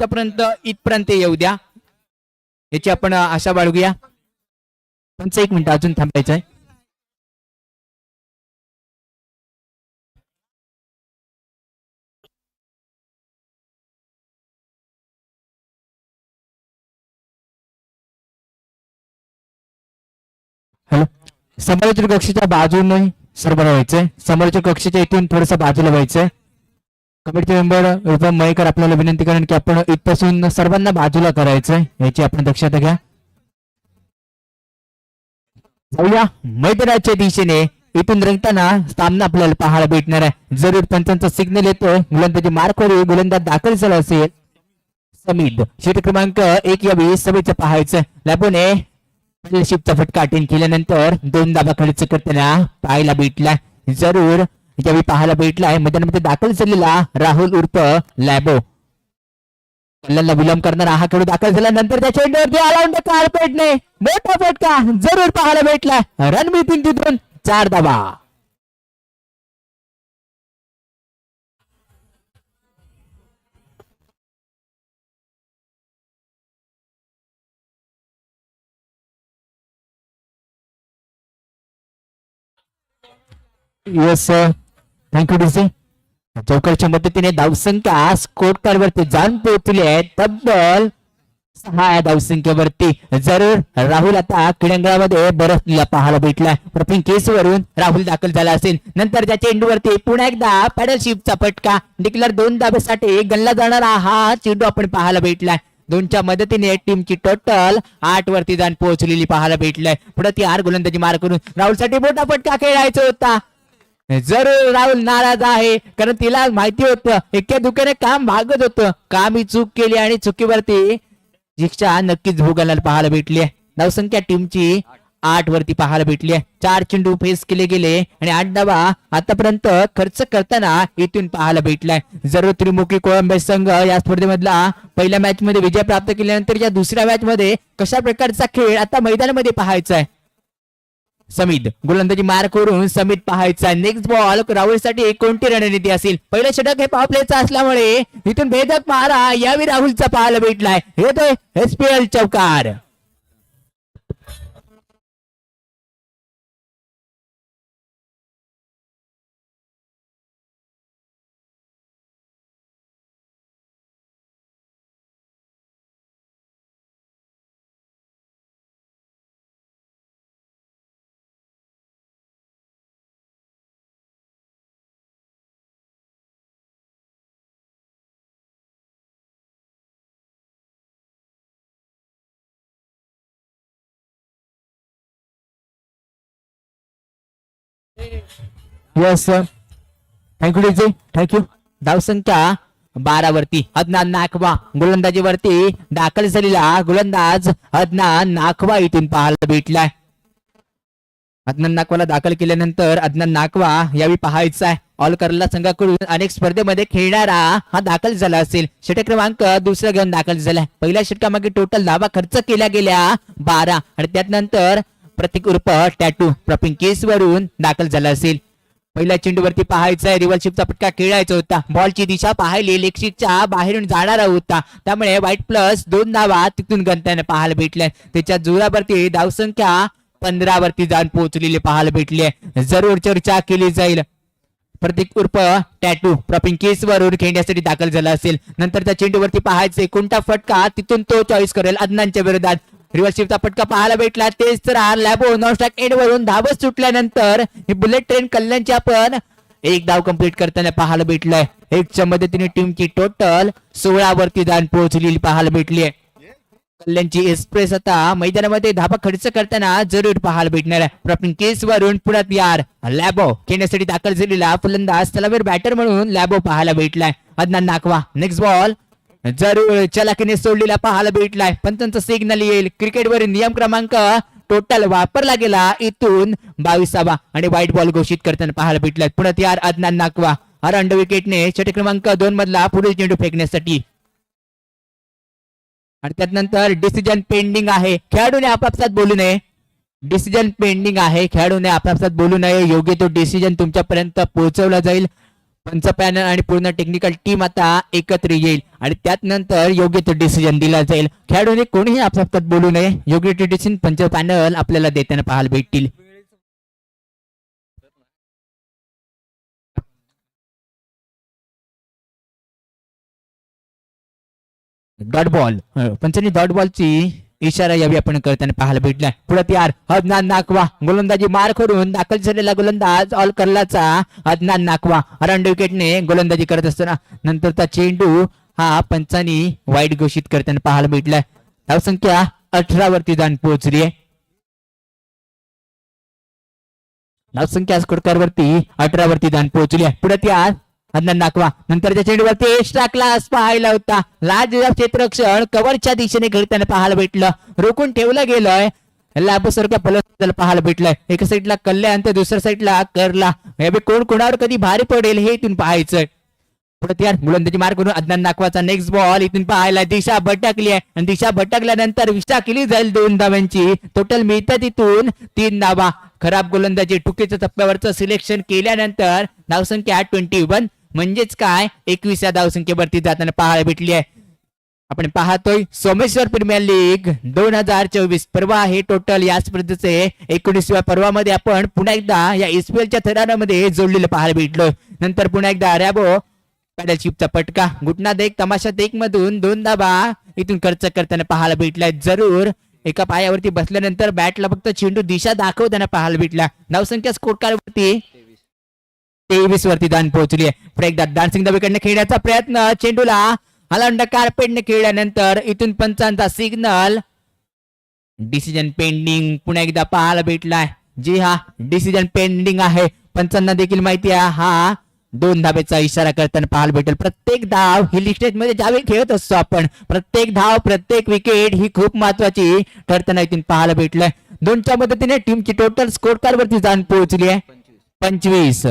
पर्यंत इथपर्यंत येऊ द्या, याची आपण आशा बाळगूया. पंच 1 मिनिट अजून थांबायचं आहे. हॅलो, समालोचक कक्षाच्या बाजूने सरबराह व्हायचंय. समालोचक कक्षाच्या इथून थोडस बाजूला व्हायचंय. कमिटी मेंबर रुपम मयेकर आपल्याला विनंती करेन की आपण इथपासून सर्वांना बाजूला करायचंय, याची आपण दक्षता घ्या. जाऊया मैदानाच्या दिशेने. इथून रंगताना सामना आपल्याला पाहायला भेटणार आहे. जरूर पंचांचा सिग्नल येतोय. गोलंदाजी मार्कवर गोलंदाज दाखल झाला असेल समीद. षटक क्रमांक 1 यावेळी समीदचं पाहायचं. लॅबोने शिपचा फटका अटेंड केल्यानंतर 2 धावा खर्च करताना पाहायला भेटला. जरूर यावेळी पाहायला भेटलाय मैदानामध्ये दाखल झालेला राहुल उर्फ लॅबो. कल्याणला विलंब करणारा हा खेळाडू दाखल झाल्यानंतर त्याच्या चेंडूवरती अलाउंड कार्पेटने मोठा फटका जरूर पाहायला भेटला. रणनीतीन तिथून 4 धावा. Yes thank you DC. चौकारच्या मदतीने धावसंख्या स्कोर कार्ड वरती जाऊन पोहोचली आहे तब्बल 6 धावसंख्येवरती. जरूर राहुल आता क्रीडांगणामध्ये बरसलेला पाहायला भेटला. प्रथम केसवरून राहुल दाखल झाला असेल. नंतर त्या चेंडूवरती पुन्हा एकदा पॅडल शिपचा फटका डिक्लेअर 2 धाब्यासाठी गणला जाणारा हा चेंडू आपण पाहायला भेटलाय. 2च्या मदतीने टीमची टोटल 8 वरती जाऊन पोहोचलेली पाहायला भेटलाय. पुढे ती 8 गोलंदाजी मार करून राहुलसाठी मोठा फटका खेळायचा होता. जरूर राहुल नाराज आहे, कारण तिला माहिती होतं एका दुकाने काम भागत होतं. काम ही चूक केली आणि चुकीवरती शिक्षा नक्कीच भोगायला पाहायला भेटली आहे. धावसंख्या टीमची 8 वरती पाहायला भेटली आहे. 4 चेंडू फेस केले गेले आणि 8 धावा आतापर्यंत खर्च करताना इथून पाहायला भेटलाय. जरूर त्रिमुखी कोळंबे संघ या स्पर्धेमधला पहिल्या मॅच मध्ये विजय प्राप्त केल्यानंतर या दुसऱ्या मॅच मध्ये कशा प्रकारचा खेळ आता मैदानामध्ये पाहायचा आहे. समीद गोलंदाजी मार करून समीद पाहायचा. नेक्स्ट बॉल राहुलसाठी कोणती रणनीती असेल. पहिलं षटक हे पॉवर प्लेचं असल्यामुळे इथून भेदक मारा यावेळी राहुलचा पाहायला भेटलाय. येतोय SPL चौकार. Yes thank you DJ thank you. धावसंख्या 12 वरती अदनान नाखवा गोलंदाजीवरती दाखल झालेला गोलंदाज अदनान नाखवा इथून पाहायला भेटलाय. अदनान नाखवाला दाखल केल्यानंतर अदनान नाखवा यावेळी पाहायचा आहे. ऑल केरला संघाकडून अनेक स्पर्धेमध्ये खेळणारा हा दाखल झाला असेल. षटक क्रमांक 2 घेऊन दाखल झाला. पहिल्या षटकामागे टोटल धावा खर्च केल्या गेल्या 12 आणि त्यानंतर प्रतीक उर्फ टॅटू प्रपिंग केस वरून दाखल झाला असेल. पहिल्या चेंडूवरती पाहायचा आहे. रिव्हर्सशिपचा फटका खेळायचा होता. बॉलची दिशा पाहिली लेगशिपच्या बाहेरून जाणारा होता, त्यामुळे वाईट प्लस 2 धावा तिथून गणताना पाहायला भेटल्या. त्याच्या जोरावरती धावसंख्या 15 वरती जाऊन पोहोचलेली पाहायला भेटली आहे. जरूर चर्चा केली जाईल. प्रतीक उर्फ टॅटू प्रपिंग केस वरून खेळण्यासाठी दाखल झाला असेल. नंतर त्या चेंडूवरती पाहायचे कोणता फटका तिथून तो चॉईस करेल. अदनानच्या विरोधात रिव्हर्सशिपचा फटका पाहायला भेटला. तेच तर लॅबो नॉन स्ट्राइक एंड वरून धावत सुटल्यानंतर ही बुलेट ट्रेन कल्याणची आपण 1 धाव कंप्लीट करताना पाहायला भेटलाय. 1च्या मदतीने टीमची टोटल 16 वरती जाऊन पोहोचलेली पाहायला भेटली आहे. कल्याणची एक्सप्रेस आता मैदानामध्ये धाबा खर्च करताना जरूर पाहायला भेटणार आहे. प्रॉपिंग केस वरून पुढे यार लॅबो खेळण्यासाठी दाखल झालेला फलंदाज तलावर बॅटर म्हणून लॅबो पाहायला भेटलाय. अदनान नाखवा नेक्स्ट बॉल जरूर चलाकीने सोडलेला पाहायला भेटलाय. पंचांचा सिग्नल येईल. क्रिकेटवरील नियम क्रमांक टोटल वापरला गेला इथून 22वा आणि व्हाईट बॉल घोषित करताना पाहायला भेटलाय. पुढे यार अदनान नाखवा अंडर विकेटने षटक क्रमांक 2 मधला पुढील चेंडू फेकण्यासाठी आणि त्यानंतर डिसिजन पेंडिंग आहे. खेळाडूने आपापसात बोलू नये. डिसिजन पेंडिंग आहे. खेळाडूने आपापसात बोलू नये. योग्य तो डिसिजन तुमच्यापर्यंत पोहोचवला जाईल. पंच पॅनल आणि पूर्ण टेक्निकल टीम आता एकत्र येईल आणि त्यात नंतर योग्य तो डिसिजन दिला जाईल. खेळाडूने कोणीही आपापसात बोलू नये. योग्य तो डिसिजन पंच पॅनल आपल्याला देताना पाहायला भेटतील. डॉट बॉल पंचांनी डॉट बॉलची इशारा यावी आपण करताना पाहायला भेटला. पुढे तयार अदनान नाकवा गोलंदाजी मार करून दाखल झालेला गोलंदाज ऑल करलाचा अदनान नाकवा रन विकेटने गोलंदाजी करत असताना नंतरचा चेंडू हा पंचांनी वाईट घोषित करताना पाहायला भेटलाय. धावसंख्या 18 वरती जाऊन पोहोचली आहे. धावसंख्या स्कोरकार वरती 18 वरती जाऊन पोहोचली आहे. पुढे तयार अदनान नाकवा नंतरच्या चेंडूवरती एक्स्ट्रा क्लास पाहायला होता. लाज क्षेत्ररक्षण कव्हरच्या दिशेने घडताना पाहायला भेटलं. रोखून ठेवलं गेलंय. लाभसारख्या फलंदाजाला पाहायला भेटलंय. एका साईडला कल्याण तर दुसऱ्या साईडला करला. कोण कोणावर कधी भारी पडेल हे इथून पाहायचंय. पुढे तयार गोलंदाजी मार करून अदनान नाकवाचा नेक्स्ट बॉल इथून पाहायला दिशा भटकली आहे आणि दिशा भटकल्यानंतर विष्ठा केली जाईल 2 धावांची. टोटल मिळतात इथून 3 धावा. खराब गोलंदाजी टुकीच्या टप्प्यावरचं सिलेक्शन केल्यानंतर धावसंख्या 21 म्हणजेच काय 21 धावसंख्येवरती जाताना पाहायला भेटली आहे. आपण पाहतोय सोमेश्वर प्रीमियर लीग 2024 परवा हे टोटल या स्पर्धेचे 19व्या पर्वामध्ये आपण पुन्हा एकदा या एसपीएलच्या थरारामध्ये जोडलेलं पाहायला भेटलो. नंतर पुन्हा एकदा रॅबो पॅडलशिपचा पटका घुटनात एक तमाशात एक मधून 2 धावा इथून खर्च करताना पाहायला भेटलाय. जरूर एका पायावरती बसल्यानंतर बॅटला फक्त चेंडू दिशा दाखवताना पाहायला भेटला. धावसंख्या स्कोर कार्डवरती 23 वरती दान पोहोचली आहे. पुढे एकदा दानसिंग दबेकडनं खेळण्याचा प्रयत्न चेंडूला हलांडा कार्पेटने खेळल्यानंतर इथून पंचांचा सिग्नल डिसिजन पेंडिंग पुन्हा एकदा पाहायला भेटलाय. जी हा डिसिजन पेंडिंग आहे. पंचांना देखील माहिती आहे हा 2 धावेचा इशारा करताना पाहायला भेटेल. प्रत्येक धाव ही लिस्टेज मध्ये ज्यावेळी खेळत असतो आपण प्रत्येक धाव प्रत्येक विकेट ही खूप महत्वाची ठरताना इथून पाहायला भेटलंय. 2च्या मदतीने टीमची टोटल स्कोर कार्ड वरती जाऊन पोहोचली आहे 25.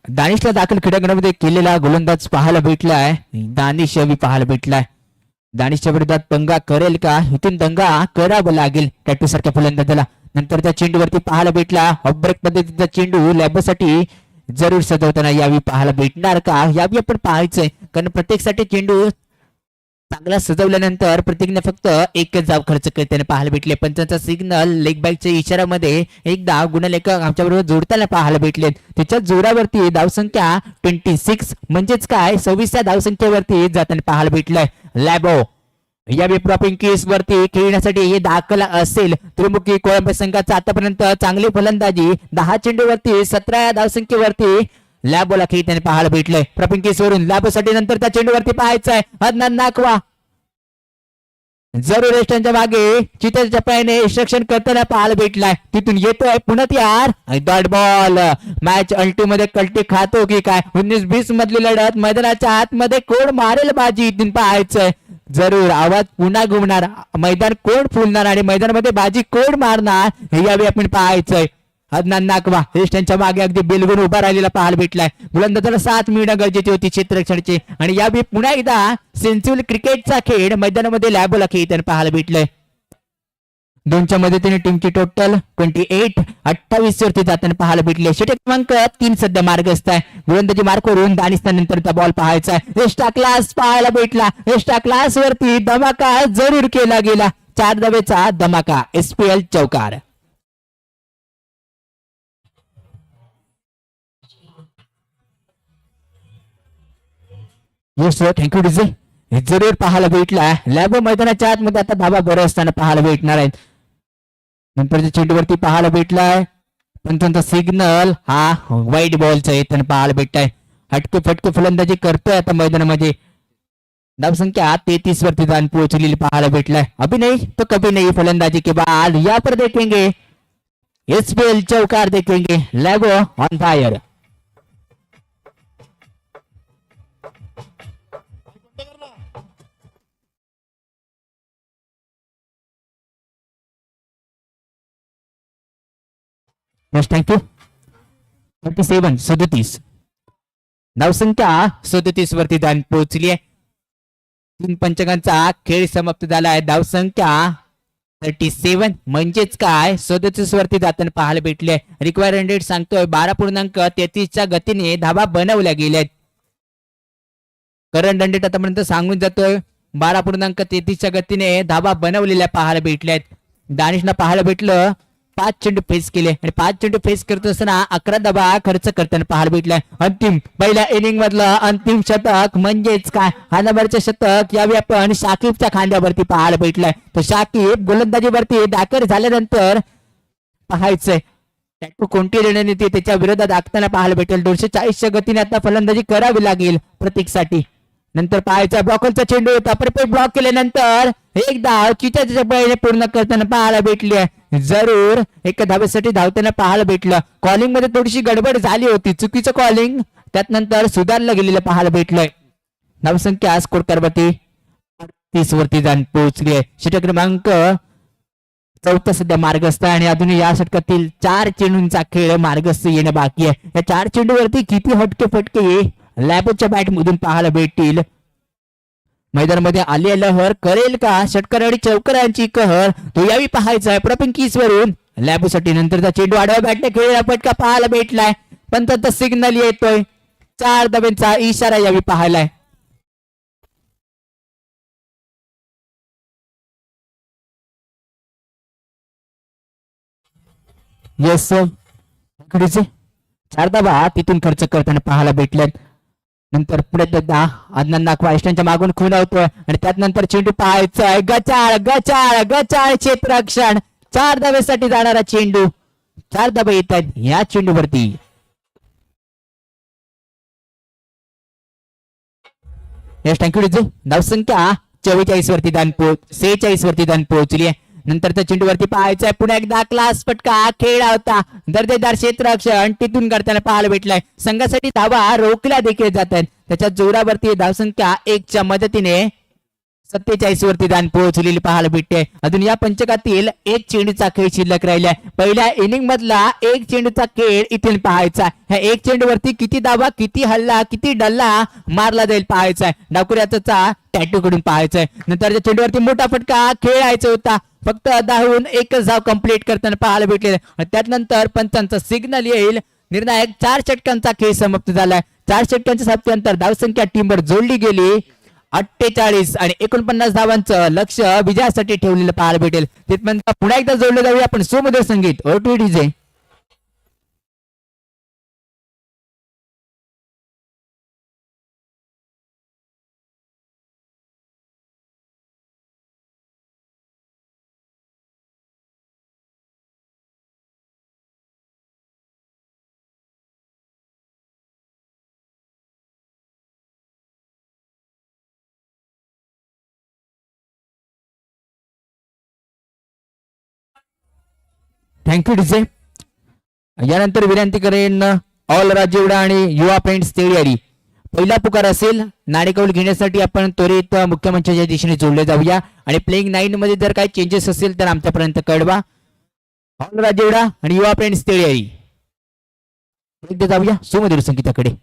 दानिशला दाखल क्रीडांगणामध्ये केलेला गोलंदाज पाहायला भेटलाय. दानिश यावी पाहायला भेटलाय. दानिशच्या विरोधात दंगा करेल का इथून दंगा करावं लागेल टॅटू सारख्या फलंदाजाला. नंतर त्या चेंडूवरती पाहायला भेटला ऑफ ब्रेक पद्धतीचा चेंडू लॅबसाठी जरूर सजवताना यावी पाहायला भेटणार का यावी आपण पाहायचंय. कारण प्रत्येकसाठी चेंडू चांगला सजवल्यानंतर प्रत्येकाने फक्त एकच धाव खर्च करताना पाहायला भेटले. पंचांचा सिग्नल लेग बॅकच्या इशाऱ्यामध्ये एकदा गुणलेखक आमच्या बरोबर जोडताना पाहायला भेटले. त्याच्या जोरावरती धावसंख्या 26 म्हणजेच काय 26 धावसंख्येवरती जाताना पाहायला भेटलंय. लॅबो या विप्रॉपिंग केस वरती खेळण्यासाठी हे दाखल असेल. त्रिमुखी कोळंबे संघाचा आतापर्यंत चांगली फलंदाजी 10 चेंडूवरती 17 धावसंख्येवरती लॅबोला खेळताना पाहायला भेटलंय. प्रॉपिंग केस वरून लॅबोसाठी नंतर त्या चेंडूवरती पाहायचंय अदनान नाकवा जरूर रेस्टांच्या मागे चित्राच्या पायाने इंस्ट्रक्शन करताना पाहायला भेटलाय. तिथून येतोय पुन्हा यार डॉट बॉल. मॅच अल्टी मध्ये कल्टी खातो की काय 19-20 मधली लढत मैदानाच्या आतमध्ये कोण मारेल बाजी इथून पाहायचंय. जरूर आवाज पुन्हा घुमणार मैदान कोण फुलणार आणि मैदानामध्ये बाजी कोण मारणार हे यावेळी आपण पाहायचंय. अदनान नाकवा रेस्टांच्या मागे अगदी बेलगून उभा राहिलेला पाहायला भेटलाय. गोलंदाजाला 7 मिळणं गरजेची होती क्षेत्ररक्षणाची आणि यावेळी पुन्हा एकदा सेन्सिबल क्रिकेटचा खेळ मैदानामध्ये लॅबोला खेळताना पाहायला भेटलंय. 2च्या मदतीने टीमची टोटल 28 वरती जाताना पाहायला भेटले. षटक क्रमांक 3 सध्या मार्गस्थ आहे. गोलंदाजी मार करून दानिशनंतरचा बॉल पाहायचा आहे. एक्स्ट्रा क्लास पाहायला भेटला. एक्स्ट्रा क्लास वरती धमाका जरूर केला गेला. 4 धावेचा धमाका एसपीएल चौकार. Yes sir thank you DJ. जरूर पाहायला भेटला. लॅबो मैदानाच्या आतमध्ये आता धाबा बरं असताना पाहायला भेटणार आहेत. नंतरच्या चेंडूवरती पाहायला भेटलाय. पण त्यांचा सिग्नल हा वाईट बॉलचा येताना पाहायला भेटताय. हटके फटके फलंदाजी करतोय आता मैदानामध्ये. धावसंख्या 33 वरती जाऊन पोहोचलेली पाहायला भेटलाय. अभी नहीं तो कभी नहीं फलंदाजी के बाद यहाँ पर देखेंगे एसपीएल चौकार देखेंगे. लॅबो ऑन फायर. Yes thank you. 37 धावसंख्या 37 वरती जाऊन पोहोचली आहे. 3 पंचकांचा खेळ समाप्त झाला आहे. धावसंख्या 37 म्हणजेच काय 37 वरती जाताना पाहायला भेटले. रिक्वायर्ड रेट सांगतोय 12.33च्या गतीने धावा बनवल्या गेल्यात. करंट रेट आतापर्यंत सांगून जातोय 12.33च्या गतीने धावा बनवलेल्या पाहायला भेटल्यात. दानिशना पाहायला भेटलं 5 चेंडू फेस केले आणि 5 चेंडू फेस करत असताना 11 धावा खर्च करताना पाहायला भेटलाय. अंतिम पहिल्या इनिंग मधलं अंतिम शतक म्हणजेच काय हा नंबरचे शतक यावेळी आपण शाकिबच्या खांद्यावरती पाहायला भेटलाय. तो शाकिब गोलंदाजीवरती दाखल झाल्यानंतर पाहायचंय टॅक्टो कोणती रणनीती त्याच्या विरोधात आखताना पाहायला भेटेल. 240च्या गतीने आता फलंदाजी करावी लागेल प्रतीकसाठी. नंतर पाहायचा ब्लॉकरचा चेंडू होता परफेक्ट ब्लॉक केल्यानंतर एकदा चित्याच्या बळीने पूर्ण करताना पाहायला भेटली आहे. जरूर एका धावेसाठी धावताना पाहायला भेटलं. कॉलिंग मध्ये थोडीशी गडबड झाली होती चुकीचं कॉलिंग त्यात नंतर सुधारलं गेलेलं पाहायला भेटलंय. धावसंख्या स्कोर करवती 38 वरती जाऊन पोहोचली आहे. षटक क्रमांक 4 सध्या मार्गस्थ आहे आणि अजून या षटकातील 4 चेंडूंचा खेळ मार्गस्थ येणं बाकी आहे. या 4 चेंडूवरती किती हटके फटके लॅबच्या बॅट मधून पाहायला भेटतील. मैदानामध्ये आली लहर करेल का षटकर आणि चौकरांची कहर तो यावी पाहायचा आहे. प्रपिंकीस वरून लॅबूसाठी नंतरचा चेंडू आडवा बॅटने खेळलेला फटका पाहायला भेटलाय. पण त्याचा सिग्नल येतोय 4 धाब्यांचा इशारा यावी पाहायलाय. येस सर 4 धाबा तिथून खर्च करताना पाहायला भेटल्यात. नंतर पुढे अदनान नाखवा इष्टांच्या मागून खुणवतोय आणि त्यात नंतर चेंडू पाहायचाय. गचाळ गचाळ गचाळ क्षेत्ररक्षण 4 धाब्यासाठी जाणारा चेंडू 4 धाबे येत आहेत या चेंडूवरती. Yes thank you DJ. धावसंख्या 44 वरती 46 वरती दान पोहोचली आहे. नंतर त्या चेंडूवरती पाहायचंय पुन्हा एकदा क्लास फटका खेळला होता. दर्जेदार क्षेत्ररक्षण टिटून करताना पाहायला भेटलाय. संघासाठी धावा रोखल्या देखील जात आहेत. त्याच्या जोरावरती धावसंख्या 1च्या मदतीने 47 वरती दान पोहोचलेली पाहायला भेटते. अजून या पंचकातील एक चेंडूचा खेळ शिल्लक राहिलाय. पहिल्या इनिंग मधला एक चेंडूचा खेळ इथून पाहायचा. ह्या एक चेंडूवरती किती धावा किती हल्ला किती डल्ला मारला जाईल पाहायचा. डाकुऱ्याचा टॅटू कडून पाहायचंय. नंतर चेंडूवरती मोठा फटका खेळायचा होता. फक्त 10हून एकच धाव कंप्लीट करताना पाहायला भेटले. त्यात नंतर पंचांचा सिग्नल येईल. निर्णायक 4 षटकांचा खेळ समाप्त झालाय. 4 षटकांच्या समाप्तीनंतर धावसंख्या टीमवर जोडली गेली 48 आणि 49 धावांचं लक्ष विजयासाठी ठेवलेलं पाहायला भेटेल. तिथपर्यंत पुन्हा एकदा जोडलं जाऊया आपण सुमधुर संगीत ओटीडीजे. Thank you DJ. यानंतर विनंती करेन ऑल राजेवडा आणि युवा फ्रेंड्स तयारी पहिला पुकार असेल. नाणेकौल घेण्यासाठी आपण त्वरित मुख्यमंत्र्याच्या दिशेने जोडले जाऊया आणि प्लेइंग 9 मध्ये जर काही चेंजेस असेल तर आमच्यापर्यंत कळवा. ऑल राजेवडा आणि युवा फ्रेंड्स तयारी जाऊया सुमधुर संगीताकडे.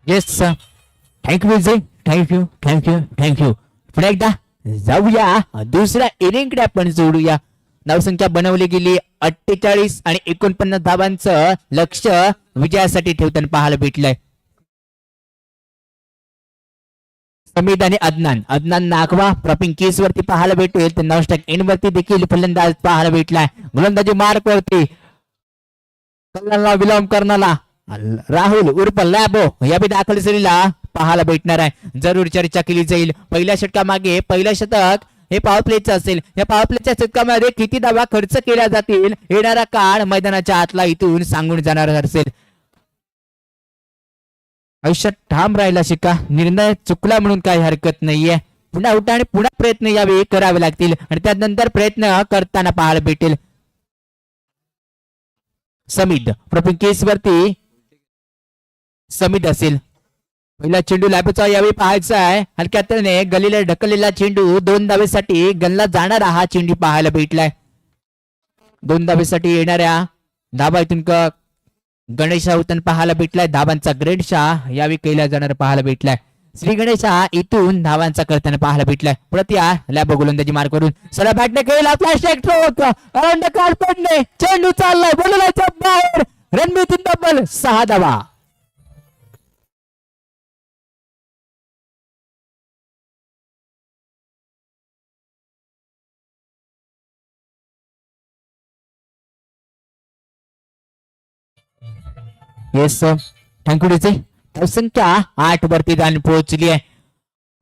येस थँक्यू विजय, थँक्यू थँक्यू थँक्यू. पुन्हा एकदा जाऊया दुसऱ्या इनिंगकडे आपण जोडूया. धावसंख्या बनवली गेली 48 आणि 49 धावांचं लक्ष विजयासाठी ठेवताना पाहायला भेटलंय. समीद आणि अदनान नागवा प्रॉपिंग केस वरती पाहायला भेटेल. तर 9 इन वरती देखील फलंदाज पाहायला भेटलाय. गोलंदाजी मार्क वरती कल्याणला विलंब करणारा राहुल उर्फ लॅबो या बी दाखल झालेला पाहायला भेटणार आहे. जरूर चर्चा केली जाईल. पहिल्या षटकामागे पहिलं शतक हे पॉवर प्लेचं असेल. या पॉवर प्लेच्या शतकामध्ये किती धावा खर्च केल्या जातील येणारा काळ मैदानाच्या आतला इथून सांगून जाणार असेल. आयुष्यात ठाम राहायला शिका. निर्णय चुकला म्हणून काही हरकत नाहीये. पुन्हा उठा आणि पुन्हा प्रयत्न यावेळी करावे लागतील आणि त्यानंतर प्रयत्न करताना पाहायला भेटेल. समीद प्रॉपिंग केस वरती समीद असेल. पहिला चेंडू लॅबचा यावेळी पाहायचा आहे. हलक्याने गलीला ढकललेला चेंडू 2 धावेसाठी गल्ला जाणारा हा चेंडू पाहायला भेटलाय. 2 धावेसाठी येणाऱ्या धाबा इथून गणेश राऊतन पाहायला भेटलाय. धाबांचा ग्रेड शाह यावेळी केला जाणार पाहायला भेटलाय. श्री गणेशा इथून धावांचा करताना पाहायला भेटलाय. परत या लॅब गोलंदाजी मार्क करून सरा बॅटने केला फ्लॅश स्ट्रोक अरंड काल पडणे चेंडू चाललाय बोलण्याच्या बाहेर. रणनीती डबल 6 धावा. Yes thank you DJ. संख्या 8 वरती जाऊन पोहोचली आहे.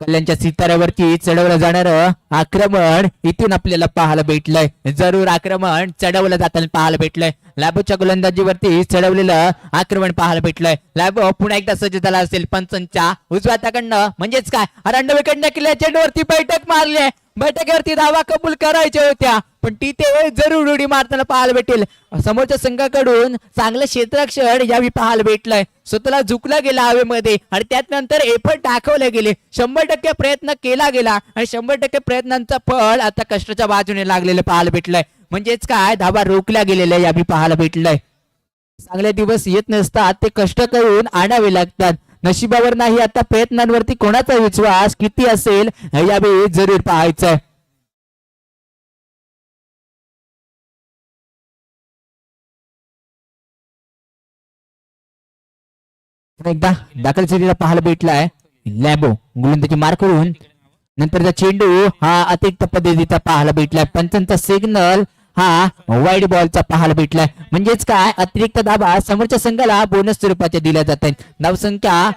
कल्याणच्या सिताऱ्यावरती चढवलं जाणार आक्रमण इथून आपल्याला पाहायला भेटलंय. जरूर आक्रमण चढवलं जाताना पाहायला भेटलंय. लॅबोच्या गोलंदाजीवरती चढवलेलं आक्रमण पाहायला भेटलंय. लॅबो पुन्हा एकदा सज्ज झाला असेल. पंचांच्या उजव्या हाताकडनं म्हणजेच काय अरंड विकेटने केल्या चेंडूवरती बैठक मारली आहे. बैठकीवरती धावा कबूल करायच्या होत्या पण ती ते जरूर उडी मारताना पाहायला भेटेल. समोरच्या संघाकडून चांगलं क्षेत्ररक्षण यावेळी पाहायला भेटलंय. स्वतःला झुकला गेला हवेमध्ये आणि त्यानंतर एफर्ट दाखवले गेले. 100% प्रयत्न केला गेला आणि 100% प्रयत्नांचं फळ आता कष्टाच्या बाजूने लागलेलं पाहायला भेटलंय. म्हणजेच काय धावा रोखल्या गेलेल्या यावेळी पाहायला भेटलंय. चांगले दिवस येत नसतात ते कष्ट करून आणावे लागतात. नशिबावर नाही आता प्रयत्नांवरती कोणाचा विश्वास किती असेल यावेळी जरूर पाहायचं. एकदा दाखल झालेला पाहायला भेटलाय. लॅबो गोलंदाजी मार करून नंतरचा चेंडू हा अतिरिक्त पद्धतीचा पाहायला भेटलाय. पंचांचा सिग्नल हा वाईड बॉलचा पाहायला भेटलाय. म्हणजेच काय अतिरिक्त धाबा समोरच्या संघाला बोनस स्वरूपाच्या दिल्या जात आहेत. धावसंख्या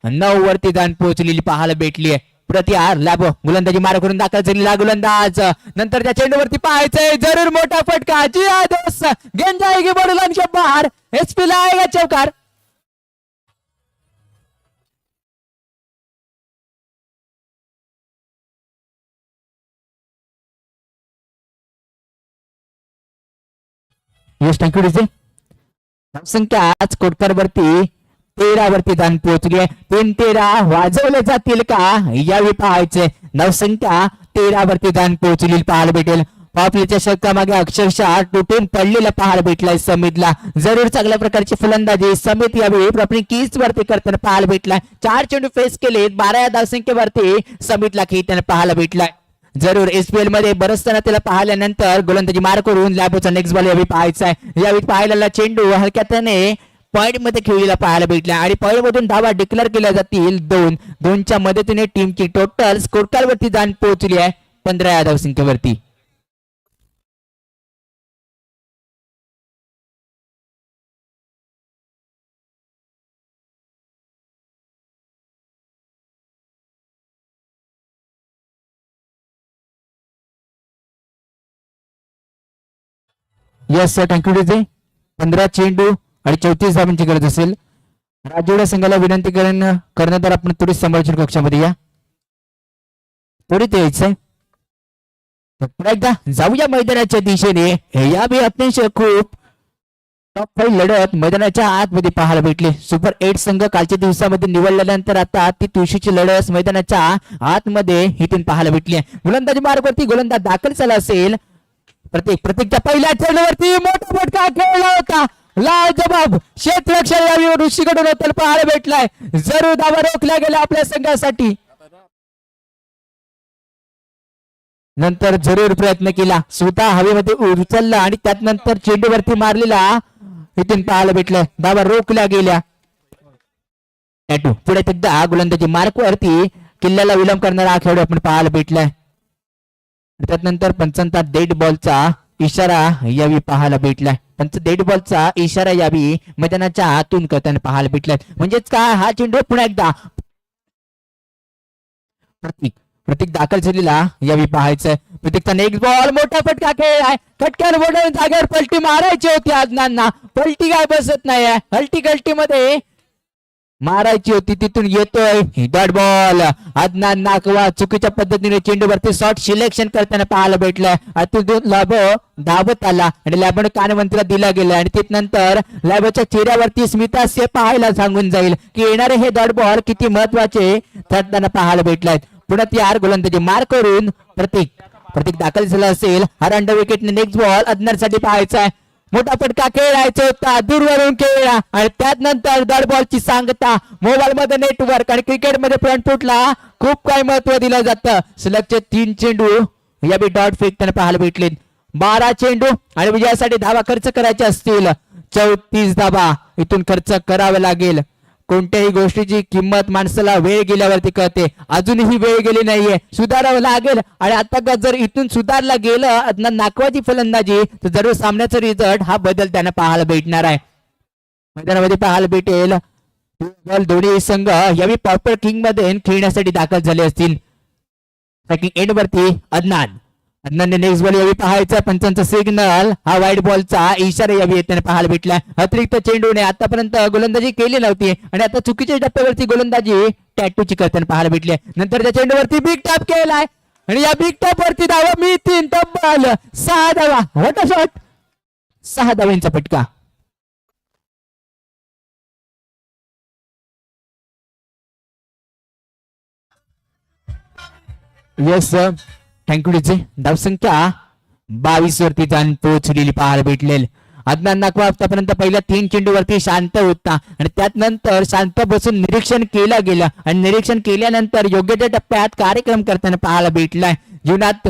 9 वरती जाऊन पोहोचलेली पाहायला भेटली आहे. प्रतिहार लॅबो गोलंदाजी मार करून दाखल झालेला गोलंदाज नंतर त्या चेंडूवरती पाहायचंय जरूर मोठा फटका जी आदर्श गेंद जाएगी बॉर्डरलाइन बाहर. एसपी ला आएगा चौकार. Yes thank you DJ. संख्या आज कोटकर वरती 13 वरती जाऊन पोहोचली आहे. 3-13 वाजवले जातील का यावेळी पाहायचे. नवसंख्या 13 वरती जाऊन पोहोचलेली पाहायला भेटेल. पापलीच्या षटकामागे अक्षरशः तुटून पडलेला पाहायला भेटलाय समितला. जरूर चांगल्या प्रकारची फलंदाजी समित यावेळी प्रॉपर्टी कीज वरती करताना पाहायला भेटलाय. 4 चेंडू फेस केले 12 या धावसंख्येवरती समितला खेळताना पाहायला भेटलाय. जरूर एसपीएल मध्ये बरसताना त्याला पाहिल्यानंतर गोलंदाजी मार करून लॅबोचा नेक्स्ट बॉल यावेळी पाहायचा आहे. यावेळी पाहिलेला चेंडू हलक्याने पॉइंट मध्ये खेळलेला पाहायला भेटला आणि पॉइंट मधून धावा डिक्लेअर केल्या जातील 2-2च्या मदतीने टीमची टोटल स्कोर कार्ड वरती जाऊन पोहोचली आहे 15 या धावसंख्येवरती. Yes sir thank you DJ. 15 चेंडू आणि 34 धावांची गरज असेल. राजोडा संघाला विनंती करण्यात आपण थोडी संभाषण कक्षामध्ये या थोडी यायचंय. एकदा जाऊया मैदानाच्या दिशेने. या बी अत्यंत खूप टॉप 5 लढत मैदानाच्या आतमध्ये पाहायला भेटली. सुपर 8 संघ कालच्या दिवसामध्ये निवडल्यानंतर आता ती तुळशीची लढत मैदानाच्या आतमध्ये इथून पाहायला भेटली आहे. गोलंदाजी मार्गावरती गोलंदाज दाखल झाला असेल. प्रत्येकच्या पहिल्या चेंडूवरती मोठा फटका खेळला होता लाजबाब क्षेत्ररक्षण यावेळी ऋषीकडून होतं पाहायला भेटलाय. जरूर धावा रोखल्या गेल्या आपल्या संघासाठी. नंतर जरूर प्रयत्न केला, स्वतः हवेमध्ये उचलला आणि त्यात नंतर चेंडूवरती मारलेला इथून पाहायला भेटलं. धावा रोखल्या गेल्या. पुढे एकदा गोलंदाजी मार्कवरती किल्ल्याला विलंब करणारा खेळाडू आपण पाहायला भेटलाय. त्यानंतर पंचांचा डेड बॉलचा इशारा यावी पाहायला भेटलाय. पंच डेड बॉलचा इशारा यावी मैदानाच्या आतून करताना पाहायला भेटलाय. म्हणजेच काय, हा चेंडू पुन्हा एकदा प्रतीक दाखल झालेला यावी पाहायचंय. प्रतीकचा नेक्स्ट बॉल, मोठा फटका खेळ आहे. फटक्यावर मोठ्या जागेवर पलटी मारायची होती अदनांना, पलटी काय बसत नाही. हलटी गलटी मध्ये मारायची होती, तिथून येतोय डॉट बॉल. अदनान नाकवा चुकीच्या पद्धतीने चेंडूवरती शॉट सिलेक्शन करताना पाहायला भेटलंय. अतिथून लाभो धावत आला आणि लॅबोने कानमंत्रीला दिला गेला आणि त्यानंतर लॅबोच्या चेहऱ्यावरती स्मितास्य पाहायला सांगून जाईल की येणारे हे डॉट बॉल किती महत्वाचे ठरताना पाहायला भेटलाय. पुन्हा यार गोलंदाजी मार करून प्रतीक दाखल झाला असेल. हरांड विकेटने नेक्स्ट बॉल अदनारसाठी पाहायचा आहे. मोठा फटका खेळायचा होता, दूरवरून खेळला आणि त्यानंतर डॉट बॉलची सांगता. मोबाईल मध्ये नेटवर्क आणि क्रिकेटमध्ये फ्रंट फुटला खूप काही महत्व दिलं जातं. सलगचे 3 चेंडू यावेळी डॉट फेकताना पाहायला भेटले. 12 चेंडू आणि विजयासाठी धावा खर्च करायचे असतील. 34 धावा इथून खर्च करावे लागेल. कोणत्याही गोष्टीची किंमत माणसाला वेळ गेल्यावरती कळते. अजूनही वेळ गेली नाहीये, सुधारावं लागेल. आणि आता जर इथून सुधारला गेलं अदनान नाकवाची फलंदाजी तर जरूर सामन्याचा रिझल्ट हा बदल त्यांना पाहायला भेटणार आहे. मैदानामध्ये पाहायला भेटेल दोन्ही संघ यावेळी पॉपर किंग मध्ये खेळण्यासाठी दाखल झाले असतील. एंड वरती अदनानने नेक्स्ट बॉल यावी पाहायचा. पंचांचा सिग्नल हा वाईट बॉलचा इशारा यावी येताना पाहायला भेटला. अतिरिक्त चेंडूने आतापर्यंत गोलंदाजी केली नव्हती आणि आता चुकीच्या टप्प्यावरती गोलंदाजी टॅटूची करताना पाहायला भेटली. नंतर त्या चेंडूवरती बिग टॅप केलाय आणि या बिग टॅप वरती धावा मी 3 तब्बल 6 धावा. व्हॉट अ शॉट, 6 धावांचा फटका. Yes thank you DJ. धावसंख्या 22 वरती जाऊन पोहोचलेली पाहायला भेटलेल. अदनान नाकवा आतापर्यंत पहिल्या 3 चेंडूवरती शांत होता आणि त्यानंतर शांत बसून निरीक्षण केलं गेलं आणि निरीक्षण केल्यानंतर योग्य त्या टप्प्यात कार्यक्रम करताना पाहायला भेटलाय. जीवनात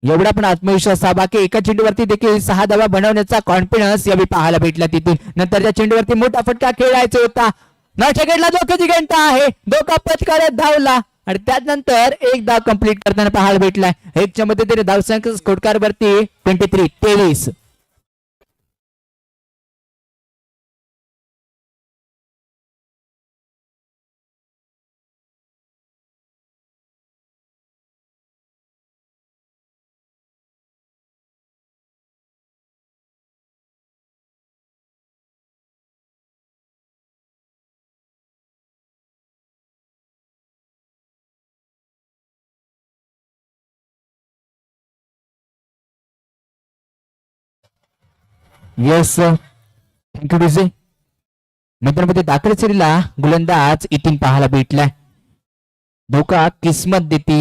एवढा पण आत्मविश्वास हवा की एका चेंडूवरती देखील 6 धावा बनवण्याचा कॉन्फिडन्स यावेळी पाहायला भेटला. तिथून नंतर त्या चेंडूवरती मोठा फटका खेळायचा होता. नॉटगेटला धोक्याची घंटा आहे, धोका पत्करत धावला आणि त्यानंतर एक धाव कंप्लीट करताना पाहायला भेटलाय. एकच्या मदतीने धावसंख्या स्कोरकार्ड वरती 23. Yes thank you DJ. मैदानामध्ये दाखल झालेला गोलंदाज इथून पाहायला भेटलाय. धोका किस्मत देते,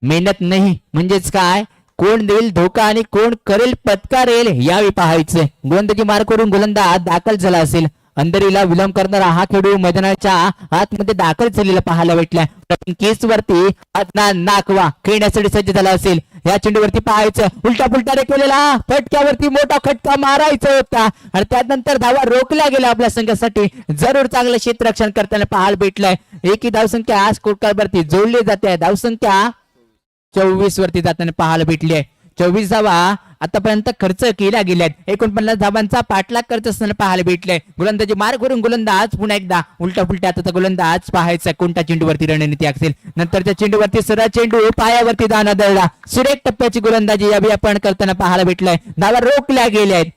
मेहनत नाही. म्हणजेच काय, कोण देईल धोका आणि कोण करेल पत्कारेल यावेळी पाहायचंय. गोलंदाजी मार करून गोलंदाज दाखल झाला असेल. अंधेरीला विलंब करणारा हा खेळाडू मैदानाच्या आतमध्ये दाखल झालेला पाहायला भेटलाय. केस वरती अदनान नाकवा खेळण्यासाठी सज्ज झाला असेल. या चेंडूवरती पाहायचं, उलटा पुलटा केलेला फटक्यावरती मोठा खटका मारायचा होता आणि त्यानंतर धावा रोखल्या गेल्या आपल्या संघासाठी. जरूर चांगलं क्षेत्ररक्षण करताना पाहायला भेटलंय. एकही धावसंख्या स्कोरकार्ड वरती जोडली जाते. धावसंख्या 24 वरती जाताना पाहायला भेटली आहे. 24 धावा आतापर्यंत खर्च केल्या गेल्यात. 49 धावांचा पाठलाग करत असताना पाहायला भेटले. गोलंदाजी मार करून गोलंदाज पुन्हा एकदा उलटा पुलटा आता गोलंदाज पाहायचा कोणत्या चेंडूवरती रणनीती असेल. नंतर त्या चेंडूवरती सरळ चेंडू पायावरती जाणं दळला. सुरेख टप्प्याची गोलंदाजी यावी आपण करताना पाहायला भेटलाय. धावा रोखल्या गेल्या आहेत.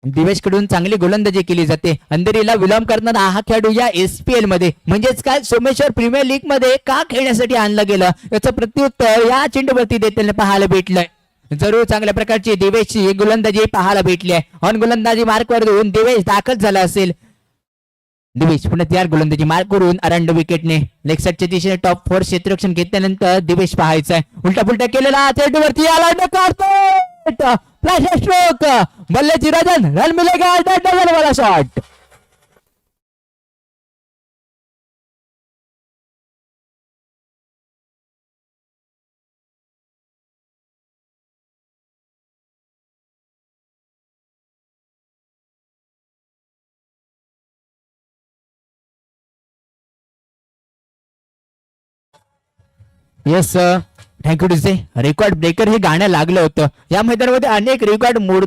दिवेश कडून चांगली गोलंदाजी केली जाते. अंधेरीला विलंब करणारा हा खेळाडू या SPL मध्ये म्हणजेच काय सोमेश्वर प्रीमियर लीग मध्ये का खेळण्यासाठी आणलं गेलं याचं प्रत्युत्तर या चेंडूवरती देताना पाहायला भेटलंय. जरूर चांगल्या प्रकारची दिवेशची गोलंदाजी पाहायला भेटली आहे. ऑन गोलंदाजी मार्कवर देऊन दिवेश दाखल झाला असेल. दिवेश पुन्हा तयार गोलंदाजी मार्क करून अरंड विकेटने लेग साईडच्या दिशेने टॉप 4 क्षेत्ररक्षण घेतल्यानंतर दिवेश पाहायचा. उलटा पुलटा केलेला चेंडूवरती आला, काढतो फ्लॅश स्ट्रोक, बल्लेची राजन, रन मिलेगा, डबल वाला शॉट. येस थँक्यू टू से. रेकॉर्ड ब्रेकर हे गाणं लागलं होतं. या मैदानामध्ये अनेक रेकॉर्ड मोड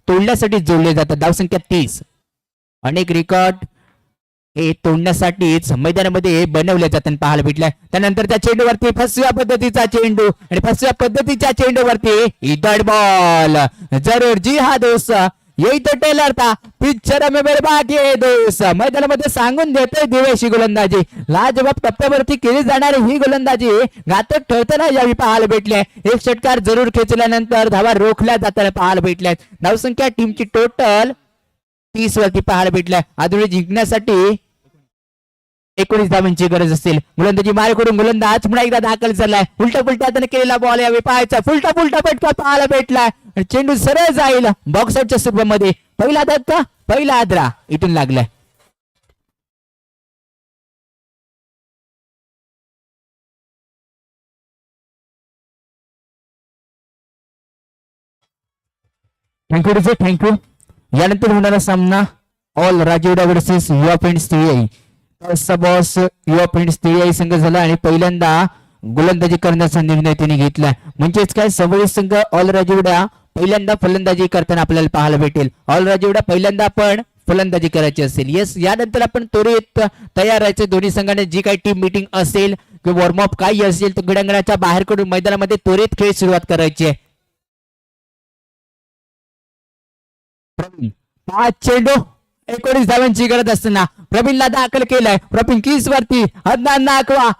तोडण्यासाठी जोडले जातात. धावसंख्या 30. अनेक रेकॉर्ड हे तोडण्यासाठीच मैदानामध्ये बनवले जातात पाहायला भेटलंय. त्यानंतर त्या चेंडूवरती फसव्या पद्धतीचा चेंडू आणि फसव्या पद्धतीच्या चेंडूवरती इधर बॉल. जरूर जी हा दोस्त यही तो टेलर था, पिक्चर में मेरे बाकी आहे दोस्त. मैदानामध्ये सांगून देतोय दिवेशी गोलंदाजी. लाजवाब टप्प्यावरती केली जाणारी ही गोलंदाजी घातक ठरताना यावेळी पाहायला भेटले. एक षटकार जरूर खेचल्यानंतर धावा रोखल्या जाताना पाहायला भेटल्या. धावसंख्या टीमची टोटल 30 वरती पाहायला भेटल्या. आधुनिक जिंकण्यासाठी 19 धावांची गरज असेल. गोलंदाजी मारे करून गोलंदाज पुन्हा एकदा दाखल झालाय. उलटा पुलटा त्याने केलेला बॉल यावेळी पाहायचा. फुलटा फुलटा पटका पाहायला भेटलाय. चेंडू सरळ जाईल बॉक्स आउटच्या स्वरूपामध्ये. पहिला धक्का, पहिला आदरा इथून लागलाय. Thank you thank you. यानंतर होणारा सामना ऑल राजीवडा वर्सेस युवा पेंट्स तिळी. बॉस युवा पेंट्स तिळी संघ झाला आणि पहिल्यांदा गोलंदाजी करण्याचा निर्णय त्यांनी घेतला. म्हणजेच काय सवयी संघ ऑल राजीवडा पहिल्यांदा फलंदाजी करताना आपल्याला पाहायला भेटेल. ऑल राजीवडा पहिल्यांदा आपण फलंदाजी करायची असेल. येस यानंतर आपण त्वरित तयार राहायचे. दोन्ही संघाने जी काही टीम मीटिंग असेल किंवा वॉर्मअप काही असेल तर क्रीडांगणाच्या बाहेर कडून मैदानामध्ये त्वरित खेळ सुरुवात करायची आहे. 5 चेंडू 19 धावांची गरज असताना प्रवीणला दाखल केलाय. प्रवीण कीस वरती अदनान नाकवा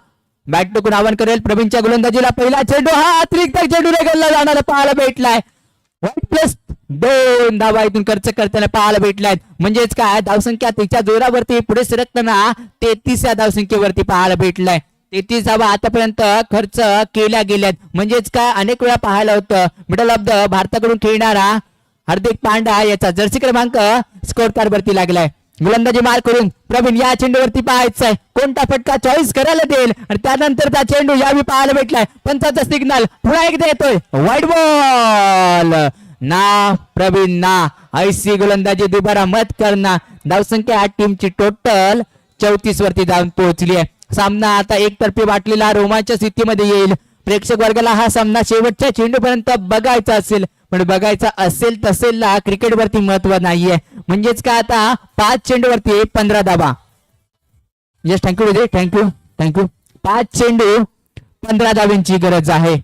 बॅट टोकून आवाहन करेल. प्रवीणच्या गोलंदाजीला पहिला चेंडू हा अतिरिक्त चेंडू रेगलला जाणारा पाहायला भेटलाय. व्हाईट प्लस 2 धावा इथून खर्च करताना पाहायला भेटल्यात. म्हणजेच काय धावसंख्या तिच्या जोरावरती पुढे सरकताना 33 या धावसंख्येवरती पाहायला भेटलाय. 33 धावा आतापर्यंत खर्च केल्या गेल्यात. म्हणजेच काय अनेक वेळा पाहायला होतं मिडल ऑफ द भारताकडून खेळणारा हार्दिक पांड्या याचा जर्सी क्रमांक स्कोर कार्ड वरती लागलाय. गोलंदाजी मार करून प्रवीण या चेंडूवरती पाहायचंय कोणता फटका चॉईस करायला देईल आणि त्यानंतर त्या चेंडू यावेळी पाहायला भेटलाय. पंचाचा सिग्नल पुन्हा एकदा येतोय. व्हाईट बॉल ना प्रवीण ना ऐसी गोलंदाजी दुबारा मत करना. धावसंख्या टीमची टोटल 34 वरती जाऊन पोहोचली आहे. सामना आता एकतर्फी वाटलेला रोमांच स्थितीमध्ये येईल. प्रेक्षक वर्गाला हा सामना शेवटच्या चेंडूपर्यंत बघायचा असेल पण बघायचा असेल तसेला क्रिकेट वरती महत्व नाहीये. म्हणजेच काय आता 5 चेंडूवरती 15 धावा. यस थँक्यू विजय थँक्यू थँक्यू. 5 चेंडू 15 धावांची गरज आहे.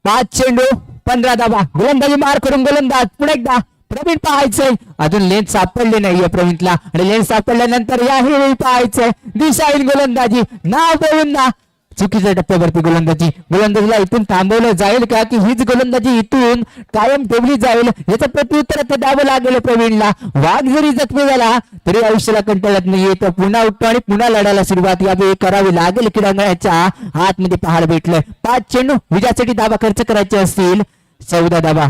5 चेंडू 15 धावा. गोलंदाजी मार करून गोलंदाज पुन्हा एकदा प्रवीण पाहायचंय. अजून लेन्स सापडले नाहीये प्रवीणला आणि लेन्स सापडल्यानंतर याही वेळी पाहायचंय दिशाहीन गोलंदाजी नाव देऊन ना चुकीच्या टप्प्यावरती गोलंदाजी. गोलंदाजीला इथून थांबवलं जाईल का की हीच गोलंदाजी इथून कायम ठेवली जाईल याचं प्रत्युत्तर आता द्यावं लागेल प्रवीणला. वाघ जरी जखमी झाला तरी आयुष्याला कंटाळत नाहीये तर पुन्हा उठतो आणि पुन्हा लढायला सुरुवात यावेळी करावी लागेल. क्रीडांगणाच्या आतमध्ये पाहायला भेटलंय. 5 चेंडू विजयासाठी धावा खर्च करायचे असतील 14 धावा.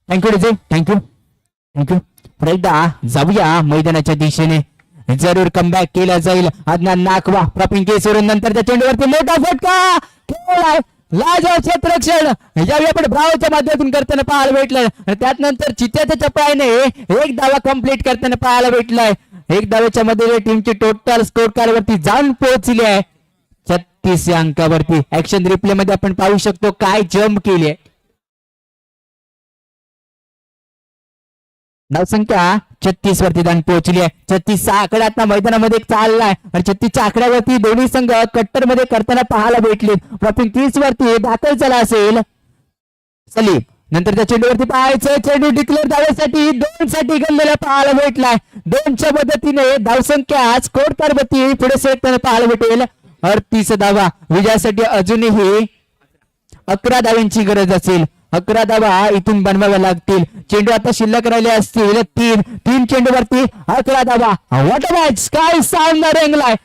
थँक्यू विजय थँक्यू थँक्यू. एकदा जाऊया मैदानाच्या दिशेने. जरूर कमबॅक केला जाईल. अदनान नाकवा प्रवीण केसवरून नंतरच्या चेंडूवरती मोठा फटका खेळलाय. लाजवाब क्षेत्ररक्षण यावेळी आपण ब्रावोच्या माध्यमातून करताना पाहायला भेटलंय. त्यात नंतर चित्त्याच्या चपळाईने 1 धावा कंप्लीट करताना पाहायला भेटलाय. 1 धावेच्या मध्ये टीमची टोटल स्कोर कार्ड वरती जाऊन पोहोचली आहे 36 या अंकावरती. ऍक्शन रिप्ले मध्ये आपण पाहू शकतो काय जम्प केली आहे. धावसंख्या 36 वरती जाऊन पोहोचली आहे. 36 चा आकडा आता मैदानामध्ये चाललाय आणि 36च्या आकड्यावरती दोन्ही संघ कट्टर मध्ये करताना पाहायला भेटले. प्रवीण 30 वरती दाखल झाला असेल. सलीम नंतर त्या चेंडूवरती पाहायचं. चेंडू डिक्लेअर धावेसाठी 2 साठी गणलेला पाहायला भेटलाय. 2च्या मदतीने धावसंख्या स्कोर कार्ड वरती पुढे सरकताना पाहायला भेटेल 38 धावा. विजयासाठी अजूनही 11 धावांची गरज असेल. 11 धावा इथून बनवाव्या लागतील. चेंडू आता शिल्लक राहिले असतील तीन चेंडूवरती 11 धावा. व्हॉट मॅच, काय सामना रंगलाय.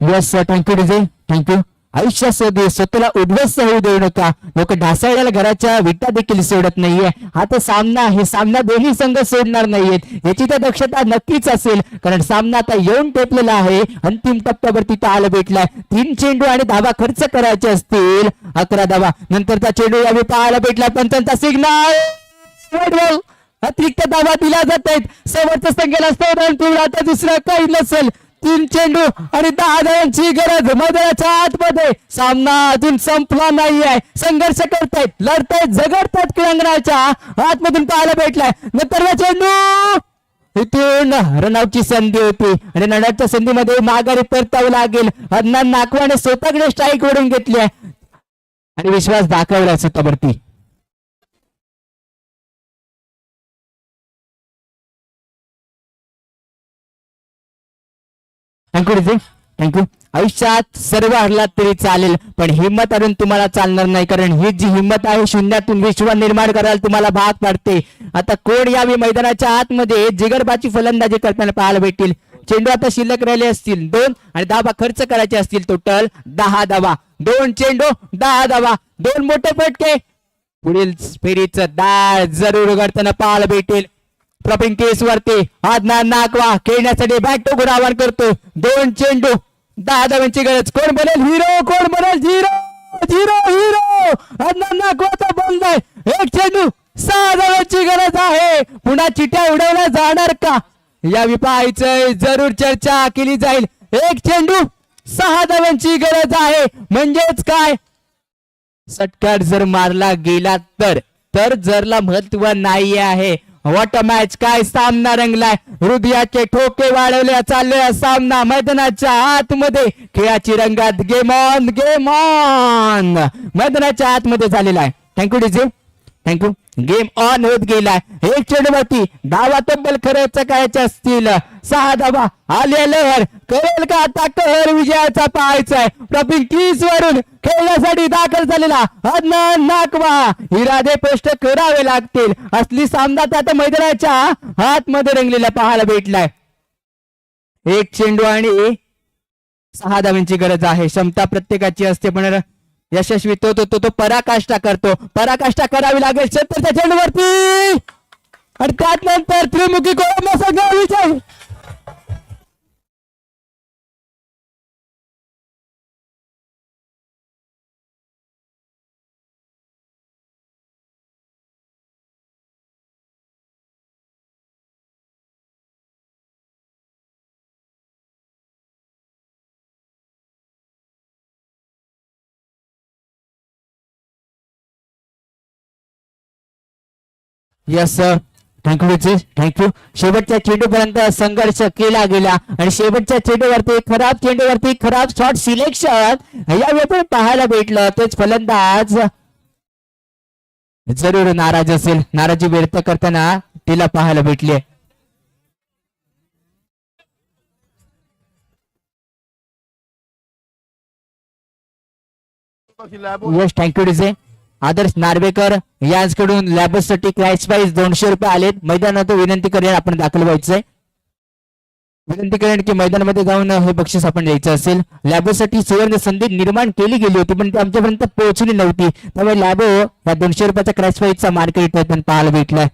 Yes sir, thank you DJ, thank you. आयुष्यात स्वतःला उद्ध्वस्त होऊ देऊ नका. लोक ढासळलेल्या घराच्या विटा देखील सोडत नाहीये. हा तर सामना, हे सामना दोन्ही संघ सोडणार नाहीयेत याची तर दक्षता नक्कीच असेल, कारण सामना आता येऊन टेपलेला आहे. अंतिम टप्प्यावरती पाहायला भेटलाय. 3 चेंडू आणि धावा खर्च करायचे असतील 11 धावा. नंतरचा चेंडू यावेळी पाहायला भेटला. पंचांचा सिग्नल, अतिरिक्त धावा दिल्या जात आहेत. समोरच्या संघाला स्फोटन, आता दुसरा काही नसेल. 3 चेंडू आणि 10 धावांची गरज मैदानाच्या आतमध्ये. सामना अजून संपला नाहीये. संघर्ष करतायत, लढतायत, झगडतायत. क्रीडांगणाच्या आतमधून पाहायला भेटलाय. नंतर चेंडू इथून रनआउटची संधी होती आणि रनआउटच्या संधीमध्ये माघारी परतावं लागेल. अदनान नाकवाने स्वतःकडे स्ट्राईक ओढून घेतली आहे आणि विश्वास दाखवला स्वतःवरती. Thank you DJ, thank you. आयुष्यात सर्व हरलात तरी चालेल, पण हिंमत आणून तुम्हाला चालणार नाही, कारण ही जी हिंमत आहे शून्यातून विश्व निर्माण करायला तुम्हाला भाग पाडते. आता कोण यावी मैदानाच्या आतमध्ये जिगरबाची फलंदाजी करताना पाहायला भेटतील. चेंडू आता शिल्लक राहिले असतील 2 आणि धावा खर्च करायचे असतील. टोटल 10 धावा. 2 चेंडू 10 धावा. 2 मोठे फटके. पुढील फेरीचं दार जरूर उघडताना पाहायला भेटेल. प्रॉपिंग केस वरती अदनान नाकवा खेळण्यासाठी बॅट टू गुड आवाहन करतो. 2 चेंडू 10 धावांची गरज. कोण बनेल हिरो, कोण बनेल हिरो. अदनान नाकवाचा बंद आहे. 1 चेंडू 6 धावांची गरज आहे. पुन्हा चिट्या उडवल्या जाणार का या पाहायचंय. जरूर चर्चा केली जाईल. 1 चेंडू 6 धावांची गरज आहे. म्हणजेच काय, षटकार जर मारला गेला तर जरला महत्व नाही आहे. व्हॉट अ मॅच, काय सामना रंगलाय. हृदयाचे ठोके वाढवले चाललेला सामना मैदानाच्या आतमध्ये. खेळाची रंगात गेम ऑन मैदानाच्या आतमध्ये झालेला आहे. Thank you DJ, thank you. Game on होत गेलाय. 1 चेंडूवरती धावा तब्बल खर्च करायच्या असतील 6 धावा. आले लहर, करेल का आता कहर विजयाचा पाहायचाय. प्रॉपिंग कीस वरून खेळण्यासाठी दाखल झालेला अदनान नाकवा. इरादे स्पष्ट करावे लागतील. असली सामना आता मैदानाच्या आतमध्ये रंगलेला पाहायला भेटलाय. 1 चेंडू आणि 6 धावांची गरज आहे. क्षमता प्रत्येकाची असते, पण यशस्वी तो पराकाष्ठा करतो. पराकाष्ठा करावी लागेल. 70च्या चेंडूवरती आणि त्यानंतर त्रिमुखी कोळंबा संघ विजय. Yes sir, thank you thank you. शेवटच्या चेंडूपर्यंत संघर्ष केला गेला आणि शेवटच्या चेंडूवरती खराब शॉट सिलेक्शन यावेळी पाहायला भेटलं. तेच फलंदाज जरूर नाराज असेल. नाराजी व्यक्त करताना तिला पाहायला भेटले. Yes, thank you DJ. Adarsh Narvekar यांच्याकडून लॅबसाठी क्रॅश प्राइस 200 रुपये आलेत. मैदानात विनंती करेन आपण दाखल व्हायचंय. विनंती करेन की मैदानामध्ये जाऊन हे बक्षीस आपण द्यायचं असेल. लॅबोसाठी सुवर्ण संधी निर्माण केली गेली होती, पण ती आमच्यापर्यंत पोहोचली नव्हती. त्यामुळे लॅबो या 200 रुपयाचा क्रॅश प्राइसचा मार्केट पाहायला भेटलाय.